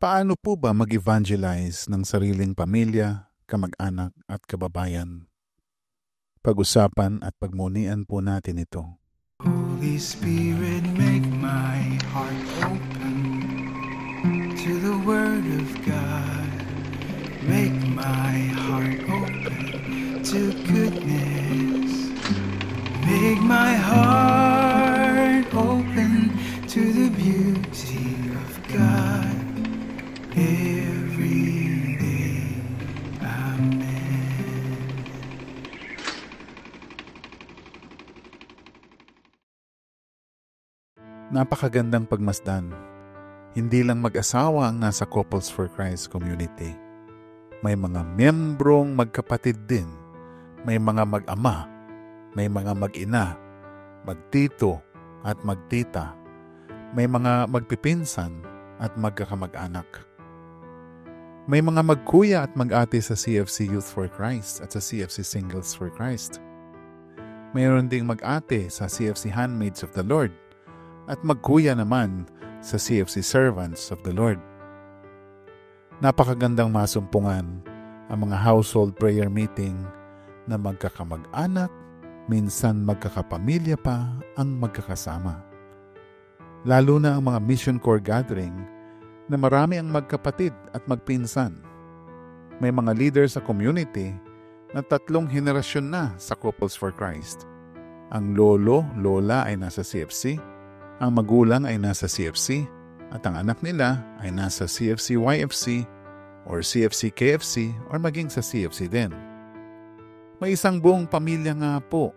Paano po ba mag-evangelize ng sariling pamilya, kamag-anak at kababayan? Pag-usapan at pagmunian po natin ito. Holy Spirit, make my heart open to the Word of God. Make my heart open to goodness. Make my heart open to the beauty of God every day. Amen. Napakagandang pagmasdan. Hindi lang mag-asawa ang nasa Couples for Christ community. May mga membrong magkapatid din. May mga mag-ama, may mga mag-ina, magtito at magtita. May mga magpipinsan at magkakamag-anak. May mga magkuya at mag-ate sa CFC Youth for Christ at sa CFC Singles for Christ. Mayroon ding mag-ate sa CFC Handmaids of the Lord at magkuya naman sa CFC Servants of the Lord. Napakagandang masumpungan ang mga household prayer meeting na magkakamag-anak, minsan magkakapamilya pa ang magkakasama. Lalo na ang mga Mission Corps gathering na marami ang magkapatid at magpinsan. May mga leader sa community na 3 henerasyon na sa Couples for Christ. Ang lolo, lola ay nasa CFC, ang magulang ay nasa CFC, at ang anak nila ay nasa CFC YFC or CFC KFC or maging sa CFC din. May isang buong pamilya nga po,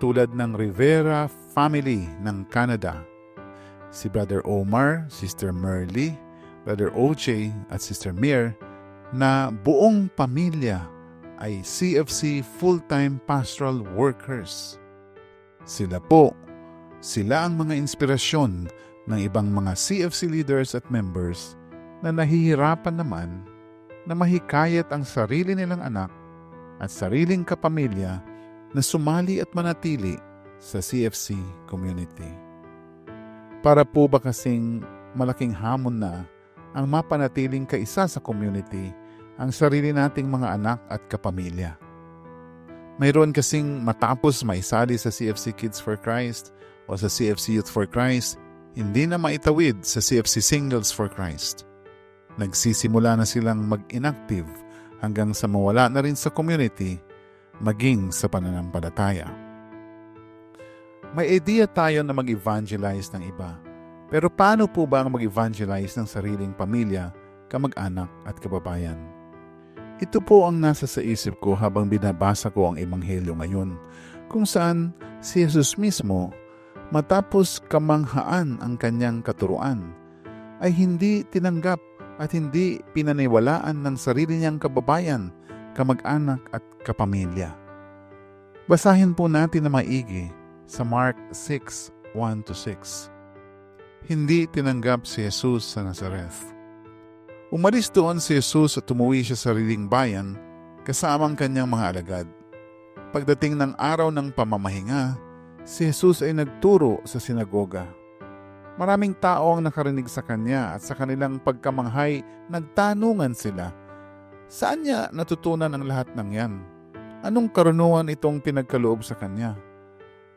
tulad ng Rivera family ng Canada. Si Brother Omar, Sister Merly, Brother OJ at Sister Mir na buong pamilya ay CFC full-time pastoral workers. Sila ang mga inspirasyon ng ibang mga CFC leaders at members na nahihirapan naman na mahikayat ang sarili nilang anak at sariling kapamilya na sumali at manatili sa CFC community. Para po ba kasing malaking hamon na ang mapanatiling kaisa sa community ang sarili nating mga anak at kapamilya? Mayroon kasing matapos maisali sa CFC Kids for Christ o sa CFC Youth for Christ, hindi na maitawid sa CFC Singles for Christ. Nagsisimula na silang mag-inactive hanggang sa mawala na rin sa community, maging sa pananampalataya. May idea tayo na mag-evangelize ng iba. Pero paano po ba ang mag-evangelize ng sariling pamilya, kamag-anak at kababayan? Ito po ang nasa sa isip ko habang binabasa ko ang Ebanghelyo ngayon, kung saan si Jesus mismo, matapos kamanghaan ang kanyang katuruan, ay hindi tinanggap at hindi pinaniwalaan ng sarili niyang kababayan, kamag-anak at kapamilya. Basahin po natin na maigi sa Mark 6:1-6. Hindi tinanggap si Jesus sa Nazareth. Umalis doon si Jesus at umuwi siya sa sariling bayan kasama ang kanyang mga alagad. Pagdating ng araw ng pamamahinga, si Jesus ay nagturo sa sinagoga. Maraming tao ang nakarinig sa kanya at sa kanilang pagkamanghay nagtanungan sila, saan niya natutunan ang lahat ng yan? Anong karunungan itong pinagkaloob sa kanya?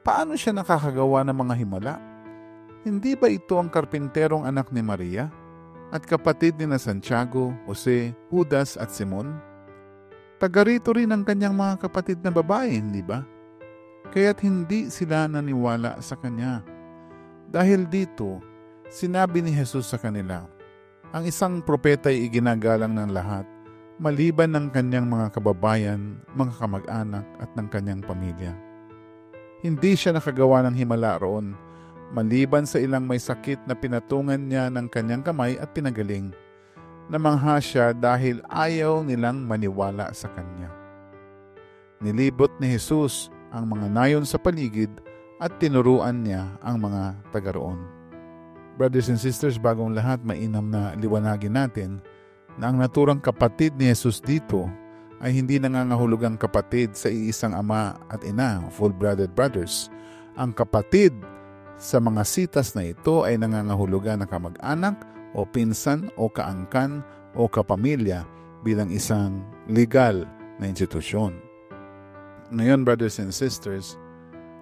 Paano siya nakakagawa ng mga himala? Hindi ba ito ang karpinterong anak ni Maria at kapatid ni na Santiago, Jose, Judas at Simon? Taga rito rin ang kanyang mga kapatid na babae, hindi ba? Kaya't hindi sila naniwala sa kanya. Dahil dito, sinabi ni Jesus sa kanila, ang isang propeta ay iginagalang ng lahat, maliban ng kanyang mga kababayan, mga kamag-anak at ng kanyang pamilya. Hindi siya nakagawa ng himala roon, maliban sa ilang may sakit na pinatungan niya ng kanyang kamay at pinagaling. Namangha siya dahil ayaw nilang maniwala sa kanya. Nilibot ni Jesus ang mga nayon sa paligid at tinuruan niya ang mga taga roon. Brothers and sisters, bagong lahat, mainam na liwanagin natin na ang naturang kapatid ni Jesus dito ay hindi nangangahulugang kapatid sa iisang ama at ina, full-blooded brothers. Ang kapatid sa mga sitas na ito ay nangangahulugan na kamag-anak o pinsan o kaangkan o kapamilya bilang isang legal na institusyon. Ngayon, brothers and sisters,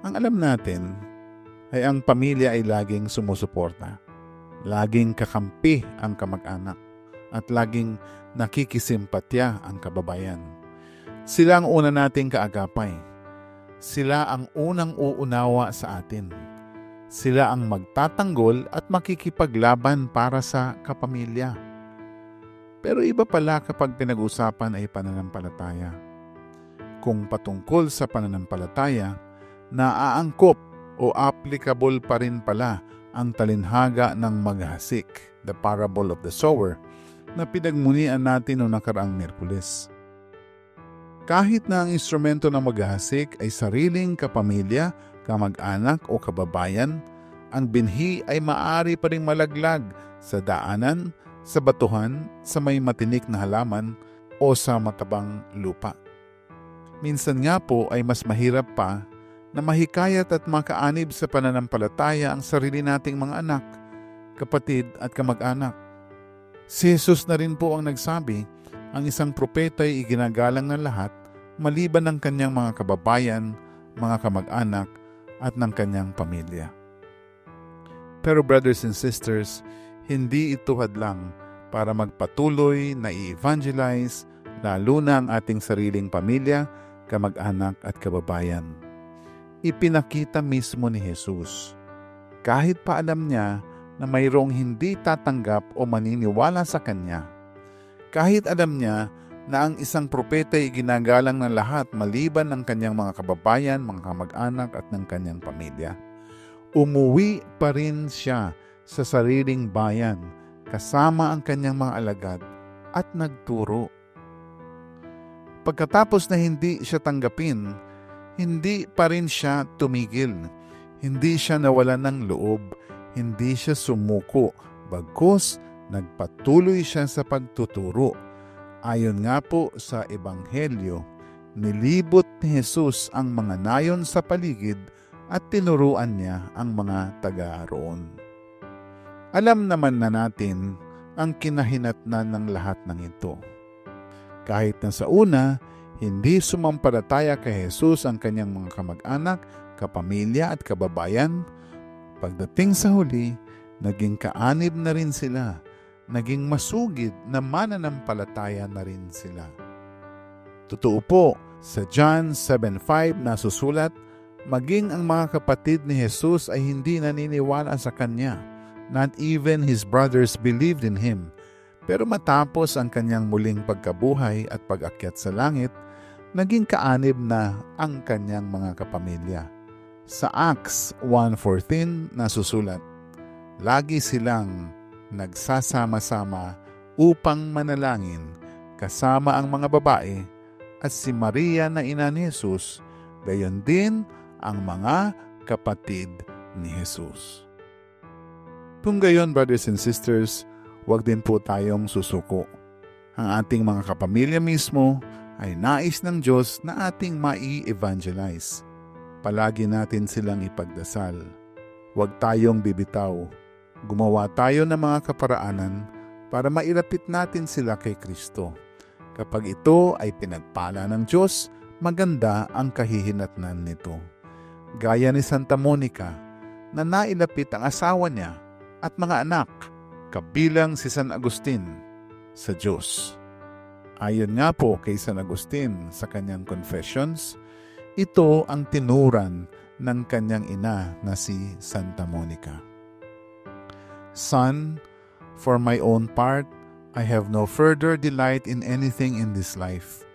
ang alam natin ay ang pamilya ay laging sumusuporta. Laging kakampi ang kamag-anak at laging nakikisimpatya ang kababayan. Sila ang una nating kaagapay. Sila ang unang uunawa sa atin. Sila ang magtatanggol at makikipaglaban para sa kapamilya. Pero iba pala kapag pinag-usapan ay pananampalataya. Kung patungkol sa pananampalataya, naaangkop o applicable pa rin pala ang talinhaga ng maghasik, the parable of the sower, na pinagmunian natin noong nakaraang Miyerkules. Kahit na ang instrumento ng maghasik ay sariling kapamilya, kamag-anak o kababayan, ang binhi ay maaari pa ring malaglag sa daanan, sa batuhan, sa may matinik na halaman o sa matabang lupa. Minsan nga po ay mas mahirap pa na mahikayat at makaanib sa pananampalataya ang sarili nating mga anak, kapatid at kamag-anak. Si Jesus na rin po ang nagsabi, ang isang propeta ay iginagalang ng lahat maliban ng kanyang mga kababayan, mga kamag-anak at ng kanyang pamilya. Pero brothers and sisters, hindi ito hadlang para magpatuloy na i-evangelize lalo na ang ating sariling pamilya, kamag-anak at kababayan. Ipinakita mismo ni Jesus. Kahit pa alam niya na mayroong hindi tatanggap o maniniwala sa kanya. Kahit alam niya na ang isang propeta ay ginagalang ng lahat maliban ng kanyang mga kababayan, mga kamag-anak at ng kanyang pamilya. Umuwi pa rin siya sa sariling bayan kasama ang kanyang mga alagad at nagturo. Pagkatapos na hindi siya tanggapin, hindi pa rin siya tumigil. Hindi siya nawalan ng loob. Hindi siya sumuko. Bagkus, nagpatuloy siya sa pagtuturo. Ayon nga po sa Ebanghelyo, nilibot ni Jesus ang mga nayon sa paligid at tinuruan niya ang mga taga-roon. Alam naman na natin ang kinahinatnan ng lahat ng ito. Kahit na sa una, hindi sumampalataya kay Jesus ang kanyang mga kamag-anak, kapamilya at kababayan, pagdating sa huli, naging kaanib na rin sila, naging masugid na mananampalataya na rin sila. Totoo po, sa John 7:5 nasusulat, maging ang mga kapatid ni Jesus ay hindi naniniwala sa kanya. Not even his brothers believed in him. Pero matapos ang kanyang muling pagkabuhay at pag-akyat sa langit, naging kaanib na ang kanyang mga kapamilya. Sa Acts 1:14 nasusulat, lagi silang nagsasama-sama upang manalangin kasama ang mga babae at si Maria na ina ni Jesus, gayon din ang mga kapatid ni Jesus. Kung gayon, brothers and sisters, huwag din po tayong susuko. Ang ating mga kapamilya mismo ay nais ng Diyos na ating mai-evangelize. Palagi natin silang ipagdasal. Huwag tayong bibitaw. Gumawa tayo ng mga kaparaanan para mailapit natin sila kay Kristo. Kapag ito ay pinagpala ng Diyos, maganda ang kahihinatnan nito. Gaya ni Santa Monica na nailapit ang asawa niya at mga anak, kabilang si San Agustin, sa Diyos. Ayon nga po kay San Agustin sa kanyang Confessions, ito ang tinuran ng kanyang ina na si Santa Monica. Son, for my own part, I have no further delight in anything in this life.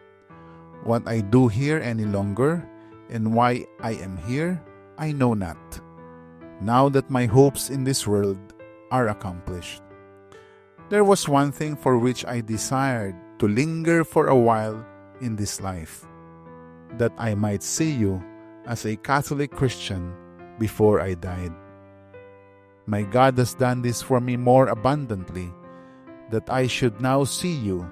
What I do here any longer, and why I am here, I know not. Now that my hopes in this world are accomplished. There was one thing for which I desired to linger for a while in this life, that I might see you as a Catholic Christian before I died. My God has done this for me more abundantly, that I should now see you,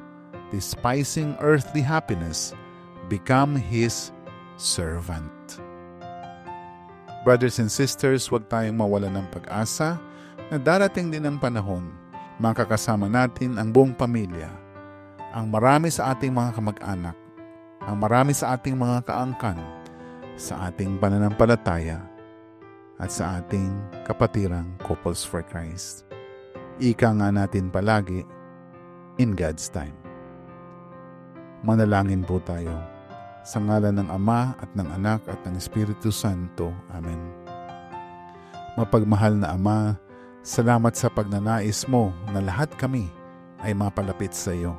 despising earthly happiness, become His servant. Brothers and sisters, huwag tayong mawalan ng pag-asa na darating din ang panahon, makakasama natin ang buong pamilya, ang marami sa ating mga kamag-anak, ang marami sa ating mga kaangkan, sa ating pananampalataya, at sa ating kapatirang Couples for Christ. Ika nga natin palagi, in God's time. Manalangin po tayo. Sa ngalan ng Ama at ng Anak at ng Espiritu Santo. Amen. Mapagmahal na Ama, salamat sa pagnanais mo na lahat kami ay mapalapit sa iyo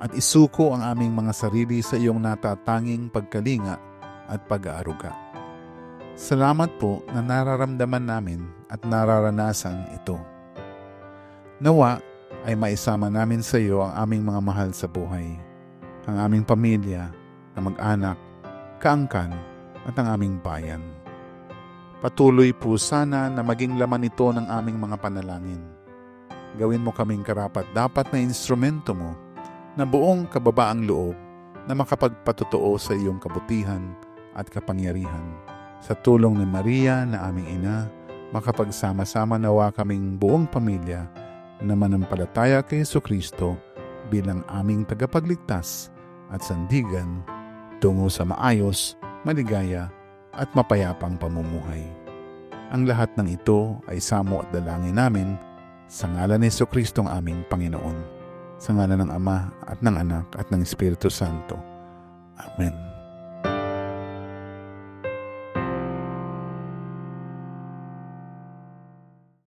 at isuko ang aming mga sarili sa iyong natatanging pagkalinga at pag-aaruga. Salamat po na nararamdaman namin at nararanasan ito. Nawa ay maisama namin sa iyo ang aming mga mahal sa buhay, ang aming pamilya, kamag-anak, kaangkan at ang aming bayan. Patuloy po sana na maging laman ito ng aming mga panalangin. Gawin mo kaming karapat-dapat na instrumento mo na buong kababaang loob na makapagpatotoo sa iyong kabutihan at kapangyarihan. Sa tulong ni Maria na aming ina, makapagsama-sama nawa kaming buong pamilya na manampalataya kay Jesucristo bilang aming tagapagligtas at sandigan tungo sa maayos, maligaya at mapayapang pamumuhay. Ang lahat ng ito ay samo at dalangin namin sa ngalan ni Jesucristo ang aming Panginoon, sa ngalan ng Ama at ng Anak at ng Espiritu Santo. Amen.